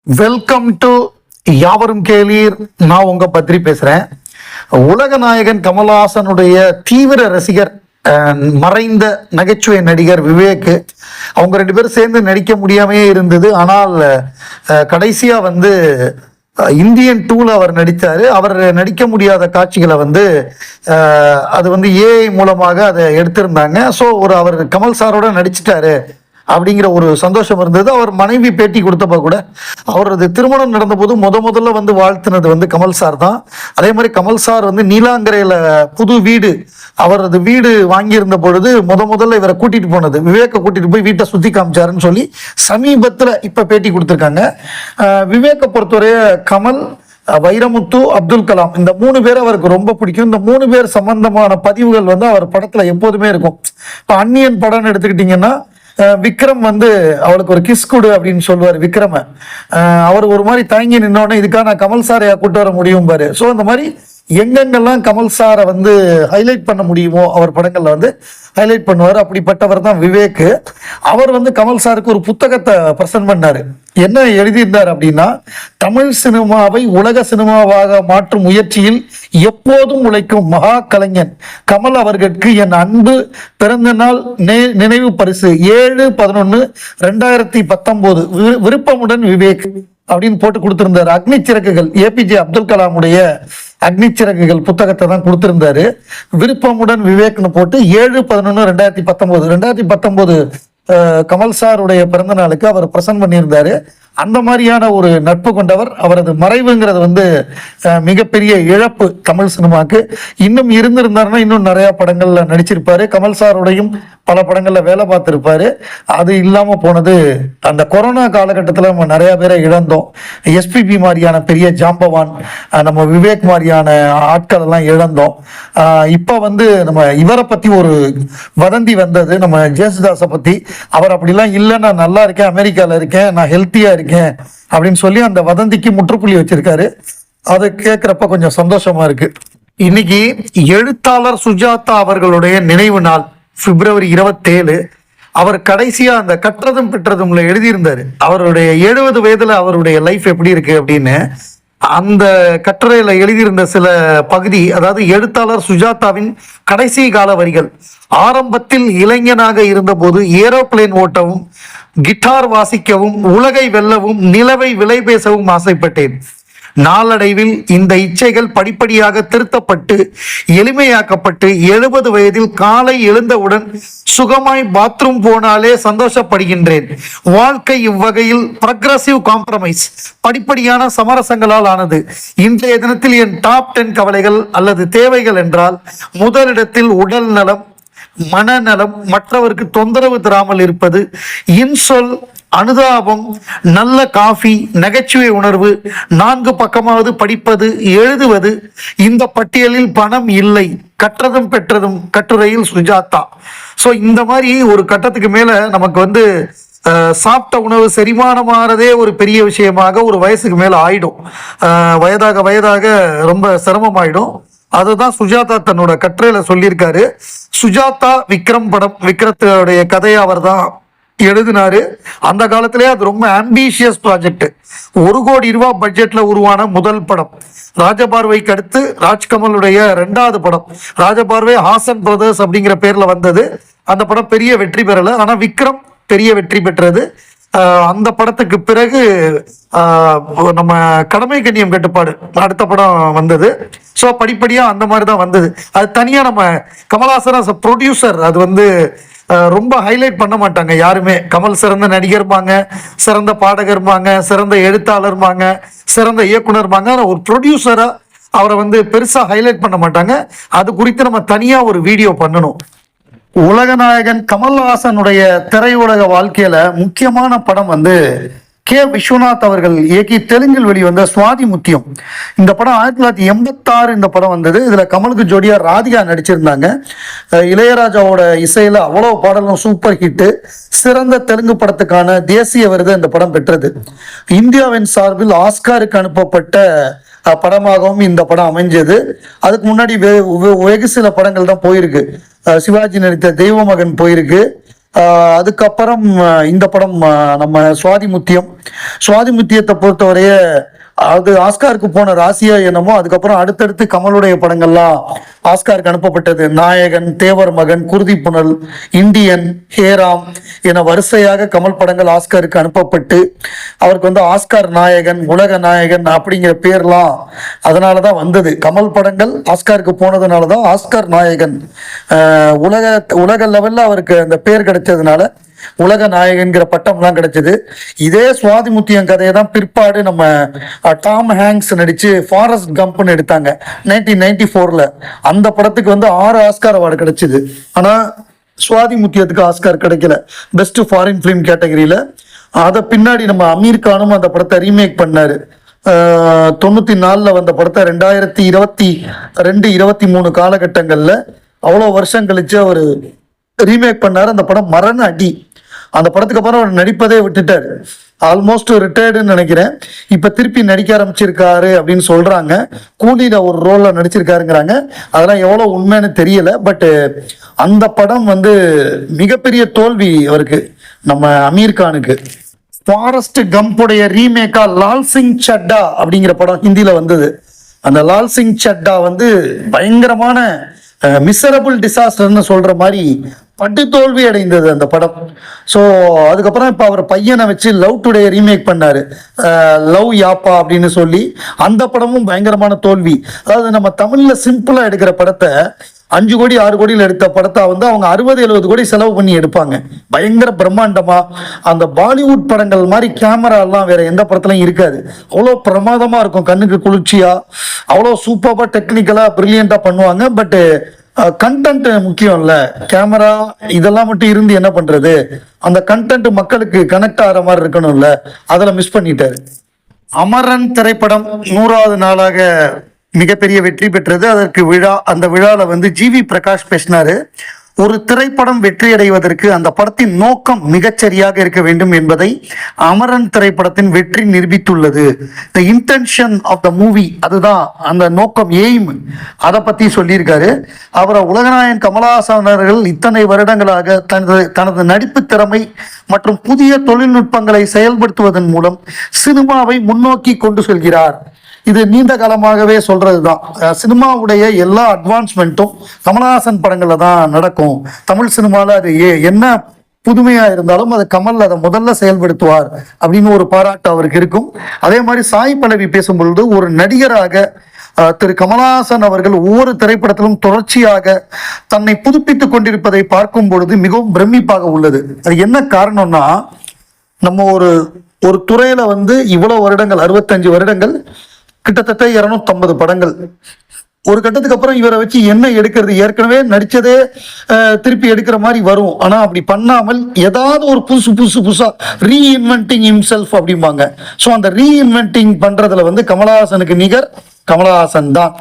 Welcome to யாவரும் கேளீர். நான் உங்க பத்ரி பேசுறேன். உலக நாயகன் கமல்ஹாசனுடைய தீவிர ரசிகர் மறைந்த நகைச்சுவை நடிகர் விவேக். அவங்க ரெண்டு பேரும் சேர்ந்து நடிக்க முடியாமே இருந்தது. ஆனால் கடைசியா இந்தியன் 2ல அவர் நடித்தாரு. அவர் நடிக்க முடியாத காட்சிகளை அது ஏஐ மூலமாக அதை எடுத்திருந்தாங்க. ஸோ அவர் கமல் சாரோட நடிச்சிட்டாரு அப்படிங்கிற ஒரு சந்தோஷம் இருந்தது. அவர் மனைவி பேட்டி கொடுத்தப்ப கூட அவரது திருமணம் நடந்த போது முதல்ல வாழ்த்துனது கமல் சார் தான். அதே மாதிரி கமல் சார் நீலாங்கரையில புது வீடு, அவரது வீடு வாங்கியிருந்த பொழுது முதல்ல இவரை கூட்டிட்டு போனது, விவேக்கை கூட்டிட்டு போய் வீட்டை சுத்தி காமிச்சாருன்னு சொல்லி சமீபத்துல இப்ப பேட்டி கொடுத்திருக்காங்க. விவேக்கை பொறுத்தவரைய கமல், வைரமுத்து, அப்துல் கலாம் இந்த 3 பேர் அவருக்கு ரொம்ப பிடிக்கும். இந்த 3 பேர் சம்பந்தமான பதிவுகள் அவர் படத்துல எப்போதுமே இருக்கும். இப்ப அந்நியன் படம்னு எடுத்துக்கிட்டீங்கன்னா விக்ரம் அவளுக்கு ஒரு கிஸ் கொடு அப்படின்னு சொல்லுவார் விக்ரம. அவர் ஒரு மாதிரி தயங்கி நின்னோடனே இதுக்காக நான் கமல் சாரையா கூட்டு வர முடியும் பாரு. ஸோ அந்த மாதிரி எங்கெங்கெல்லாம் கமல் சாரை ஹைலைட் பண்ண முடியுமோ அவர் படங்கள்ல ஹைலைட் பண்ணுவார். அப்படிப்பட்டவர் தான் விவேக். அவர் கமல் சாருக்கு ஒரு புத்தகத்தை பிரசன்ட் பண்ணாரு. என்ன எழுதியிருந்தார் அப்படின்னா, தமிழ் சினிமாவை உலக சினிமாவாக மாற்றும் முயற்சியில் எப்போதும் உழைக்கும் மகா கலைஞன் கமல் அவர்களுக்கு என் அன்பு பிறந்த நாள் நினைவு பரிசு 7/11/2019 விருப்பமுடன் விவேக் அப்படின்னு போட்டு கொடுத்திருந்தாரு. அக்னி சிறகுகள், ஏபிஜே அப்துல் கலாமுடைய அக்னி சிறகுகள் புத்தகத்தை தான் கொடுத்திருந்தாரு. விருப்பமுடன் விவேக்னு போட்டு 7/11/2019 கமல் சாருடைய பிறந்த நாளுக்கு அவர் பிரசன்ட் பண்ணியிருந்தாரு. அந்த மாதிரியான ஒரு நட்பு கொண்டவர். அவரது மறைவுங்கிறது மிகப்பெரிய இழப்பு தமிழ் சினிமாக்கு. இன்னும் இருந்திருந்தாருன்னா இன்னும் நிறைய படங்கள்ல நடிச்சிருப்பாரு. கமல் சாருடையும் பல படங்கள்ல வேலை பார்த்திருப்பாரு. அது இல்லாம போனது அந்த கொரோனா காலகட்டத்தில் நம்ம நிறைய பேரை இழந்தோம். எஸ்பிபி மாதிரியான பெரிய ஜாம்பவான், நம்ம விவேக் மாதிரியான ஆட்கள் எல்லாம் இழந்தோம். இப்ப நம்ம இவரை பத்தி ஒரு வதந்தி வந்தது, நம்ம ஜேசுதாஸை பத்தி. அவர் அப்படிலாம் இல்லை, நான் நல்லா இருக்கேன், அமெரிக்கால இருக்கேன், நான் ஹெல்த்தியா இருக்கேன் அப்படின்னு சொல்லி அந்த வதந்திக்கு முற்றுப்புள்ளி வச்சிருக்காரு. அதை கேட்கிறப்ப கொஞ்சம் சந்தோஷமா இருக்கு. இன்னைக்கு எழுத்தாளர் சுஜாதா அவர்களுடைய நினைவு நாள், February 27. அவர் கடைசியா அந்த கற்றதும் பெற்றதும்ல எழுதியிருந்தாரு. அவருடைய 70 வயதுல அவருடைய லைஃப் எப்படி இருக்கு அப்படின்னு அந்த கட்டுரையில எழுதியிருந்த சில பகுதி, அதாவது எழுத்தாளர் சுஜாதாவின் கடைசி கால வரிகள். ஆரம்பத்தில் இளைஞனாக இருந்தபோது ஏரோப்ளேன் ஓட்டவும், கிட்டார் வாசிக்கவும், உலகை வெல்லவும், நிலவை விலை பேசவும் ஆசைப்பட்டேன். நாளடைவில் இந்த இச்சைகள் படிப்படியாக திருத்தப்பட்டு எளிமையாக்கப்பட்டு 70 வயதில் காலை எழுந்தவுடன் சுகமாய் பாத்ரூம் போனாலே சந்தோஷப்படுகின்றேன். வாழ்க்கை இவ்வகையில் ப்ரக்ரசிவ் காம்ப்ரமைஸ், படிப்படியான சமரசங்களால் ஆனது. இன்றைய தினத்தில் என் டாப் 10 கவலைகள் அல்லது தேவைகள் என்றால், முதலிடத்தில் உடல் நலம், மனநலம், மற்றவருக்கு தொந்தரவு தராமல் இருப்பது, இன்சொல், அனுதாபம், நல்ல காஃபி, நகைச்சுவை உணர்வு, 4 பக்கமாவது படிப்பது, எழுதுவது. இந்த பட்டியலில் பணம் இல்லை. கற்றதும் பெற்றதும் கட்டுரையில் சுஜாதா. ஸோ இந்த மாதிரி ஒரு கட்டத்துக்கு மேல நமக்கு சாப்பிட்ட உணவு செரிமானமானதே ஒரு பெரிய விஷயமாக ஒரு வயசுக்கு மேல ஆயிடும். வயதாக வயதாக ரொம்ப சிரமமாயிடும். அதுதான் சுஜாதா தன்னோட கட்டுரையில சொல்லியிருக்காரு. சுஜாதா விக்ரம் படம், விக்ரத்துடைய கதையை அவர் தான் எழுதினாரு. அந்த காலத்திலே அது ரொம்ப ஆம்பிஷியஸ் ப்ராஜெக்ட். 1 கோடி ரூபாய் பட்ஜெட்ல உருவான முதல் படம். ராஜபார்வைக்கு அடுத்து ராஜ்கமலுடைய 2வது படம். ராஜபார்வை ஹாசன் பிரதர்ஸ் அப்படிங்கிற பேர்ல வந்தது. அந்த படம் பெரிய வெற்றி பெறல. ஆனா விக்ரம் பெரிய வெற்றி பெற்றது. அந்த படத்துக்கு பிறகு நம்ம கடமை கண்ணியம் கட்டுப்பாடு அடுத்த படம் வந்தது. ஸோ படிப்படியா அந்த மாதிரி தான் வந்தது. அது தனியா நம்ம கமல்ஹாசன் ப்ரொடியூசர் அது ரொம்ப ஹைலைட் பண்ண மாட்டாங்க யாருமே. கமல் சிறந்த நடிகர்பாங்க, சிறந்த பாடகர்பாங்க, சிறந்த எழுத்தாளர்பாங்க, சிறந்த இயக்குனர்பாங்க. ஒரு ப்ரொடியூசரா அவரை பெருசா ஹைலைட் பண்ண மாட்டாங்க. அது குறித்து நம்ம தனியா ஒரு வீடியோ பண்ணணும். உலகநாயகன் கமல்ஹாசனுடைய திரையுலக வாழ்க்கையில முக்கியமான படம் கே. விஸ்வநாத் அவர்கள் இயக்கி தெலுங்கில் வெளிவந்த சுவாதி முத்தியம். இந்த படம் 1986 இந்த படம் வந்தது. இதுல கமலுக்கு ஜோடியா ராதிகா நடிச்சிருந்தாங்க. இளையராஜாவோட இசையில அவ்வளவு பாடலும் சூப்பர் ஹிட். சிறந்த தெலுங்கு படத்துக்கான தேசிய விருது இந்த படம் பெற்றது. இந்தியாவின் சார்பில் ஆஸ்காருக்கு அனுப்பப்பட்ட படமாகவும் இந்த படம் அமைஞ்சது. அதுக்கு முன்னாடி வெகு சில படங்கள் தான் போயிருக்கு. சிவாஜி நடித்த தெய்வ மகன் போயிருக்கு. அதுக்கப்புறம் இந்த படம் நம்ம சுவாதிமுத்தியத்தை பொறுத்தவரைய அது ஆஸ்காருக்கு போன ராசியா என்னமோ. அதுக்கப்புறம் அடுத்தடுத்து கமலுடைய படங்கள்லாம் ஆஸ்காருக்கு அனுப்பப்பட்டது. நாயகன், தேவர் மகன், குருதி புனல், இந்தியன், ஹேராம் என வரிசையாக கமல் படங்கள் ஆஸ்காருக்கு அனுப்பப்பட்டு அவருக்கு வந்து ஆஸ்கார் நாயகன், உலக நாயகன் அப்படிங்கிற பேர்லாம் அதனாலதான் வந்தது. கமல் படங்கள் ஆஸ்காருக்கு போனதுனாலதான் ஆஸ்கார் நாயகன் உலக லெவல்ல அவருக்கு அந்த பேர் கிடைச்சதுனால உலக நாயகன்கிற பட்டம்லாம் கிடைச்சது. இதே சுவாதிமுத்தியம் கதையை தான் பிற்பாடு நம்ம டாம் ஹேங்க்ஸ் நடிச்சு ஃபாரஸ்ட் கம்ப்னு எடுத்தாங்க 1994. அந்த படத்துக்கு வந்து 6 ஆஸ்கார் அவார்டு கிடைச்சது. ஆனா சுவாதிமுத்தியத்துக்கு ஆஸ்கார் கிடைக்கல பெஸ்ட் ஃபாரின் ஃபிலிம் கேட்டகரியில. அதை பின்னாடி நம்ம அமீர் கானும் அந்த படத்தை ரீமேக் பண்ணாரு. 94 வந்த படத்தை 2022-23 காலகட்டங்கள்ல அவ்வளோ வருஷம் கழிச்சு அவர் ரீமேக் பண்ணாரு. அந்த படம் மரண அடி. அந்த படத்துக்கு அப்புறம் அவர் நடிப்பதே விட்டுட்டாரு. ஆல்மோஸ்ட் ரிட்டையர்டுன்னு நினைக்கிறேன். இப்ப திருப்பி நடிக்க ஆரம்பிச்சிருக்காரு அப்படின்னு சொல்றாங்க. கூலியில ஒரு ரோல்ல நடிச்சிருக்காருங்கிறாங்க. அதெல்லாம் எவ்வளவு உண்மைன்னு தெரியல. பட் அந்த படம் வந்து மிகப்பெரிய தோல்வி அவருக்கு, நம்ம அமீர் கானுக்கு. ஃபாரஸ்ட் கம்புடைய ரீமேக்கா லால் சிங் சட்டா அப்படிங்கிற படம் ஹிந்தியில வந்தது. அந்த லால் சிங் சட்டா வந்து பயங்கரமான மிசரபிள் டிசாஸ்டர்னு சொல்ற மாதிரி பட்டு தோல்வி அடைந்தது அந்த படம். ஸோ அதுக்கப்புறம் இப்போ அவர் பையனை வச்சு லவ் டுடே ரீமேக் பண்ணாரு, லவ் யாப்பா அப்படின்னு சொல்லி. அந்த படமும் பயங்கரமான தோல்வி. அதாவது நம்ம தமிழ்ல சிம்பிளா எடுக்கிற படத்தை 5 கோடி 6 கோடியில் எடுத்த படத்தை வந்து அவங்க 60-70 கோடி செலவு பண்ணி எடுப்பாங்க. பயங்கர பிரம்மாண்டமா. அந்த பாலிவுட் படங்கள் மாதிரி கேமரா எல்லாம் வேற எந்த படத்துலயும் இருக்காது. அவ்வளோ பிரமாதமா இருக்கும், கண்ணுக்கு குளிர்ச்சியா, அவ்வளோ சூப்பரா டெக்னிக்கலா பிரில்லியண்டா பண்ணுவாங்க. பட் கண்டென்ட் முக்கியம் இல்ல, கேமரா இதெல்லாம் மட்டும் இருந்து என்ன பண்றது? அந்த கண்டென்ட் மக்களுக்கு கனெக்ட் ஆகிற மாதிரி இருக்கணும்ல, அதில் மிஸ் பண்ணிட்டாரு. அமரன் திரைப்படம் 100வது நாளாக மிகப்பெரிய வெற்றி பெற்றது. அதற்கு அந்த விழாவில் வந்து ஜிவி பிரகாஷ் பேசினாரு. ஒரு திரைப்படம் வெற்றி அடைவதற்கு அந்த படத்தின் நோக்கம் மிகச்சரியாக இருக்க வேண்டும் என்பதை அமரன் திரைப்படத்தின் வெற்றி நிரூபித்துள்ளது. The intention of the movie, அதுதான் அந்த நோக்கம், எய்ம். அதை பத்தி சொல்லியிருக்காரு. அவரை உலகநாயகன் கமலஹாசன் அவர்கள் இத்தனை வருடங்களாக தனது நடிப்பு திறமை மற்றும் புதிய தொழில்நுட்பங்களை செயல்படுத்துவதன் மூலம் சினிமாவை முன்னோக்கி கொண்டு செல்கிறார். இது நீண்ட காலமாகவே சொல்றதுதான். சினிமாவுடைய எல்லா அட்வான்ஸ்மெண்ட்டும் கமலஹாசன் படங்கள்ல தான் நடக்கும். தமிழ் சினிமால அது என்ன புதுமையா இருந்தாலும் அது கமல் அதை முதல்ல செயல்படுத்துவார் அப்படின்னு ஒரு பாராட்டு அவருக்கு இருக்கும். அதே மாதிரி சாய் பல்லவி பேசும்பொழுது ஒரு நடிகராக திரு கமலஹாசன் அவர்கள் ஒவ்வொரு திரைப்படத்திலும் தொடர்ச்சியாக தன்னை புதுப்பித்துக் கொண்டிருப்பதை பார்க்கும் பொழுது மிகவும் பிரமிப்பாக உள்ளது. அது என்ன காரணம்னா, நம்ம ஒரு துறையில வந்து இவ்வளவு வருடங்கள், 65 வருடங்கள், கிட்டத்தட்ட 250 படங்கள். ஒரு கட்டத்துக்கு அப்புறம் இவரை வச்சு என்ன எடுக்கிறது? ஏற்கனவே நடிச்சதே திருப்பி எடுக்கிற மாதிரி வரும். ஆனா அப்படி பண்ணாமல் ஏதாவது ஒரு புதுசா ரீஇன்வென்டிங் ஹிம்செல்ஃப் அப்படிம்பாங்க. ஸோ அந்த ரீஇன்வென்டிங் பண்றதுல வந்து கமலஹாசனுக்கு நிகர் கமலஹாசன் தான்.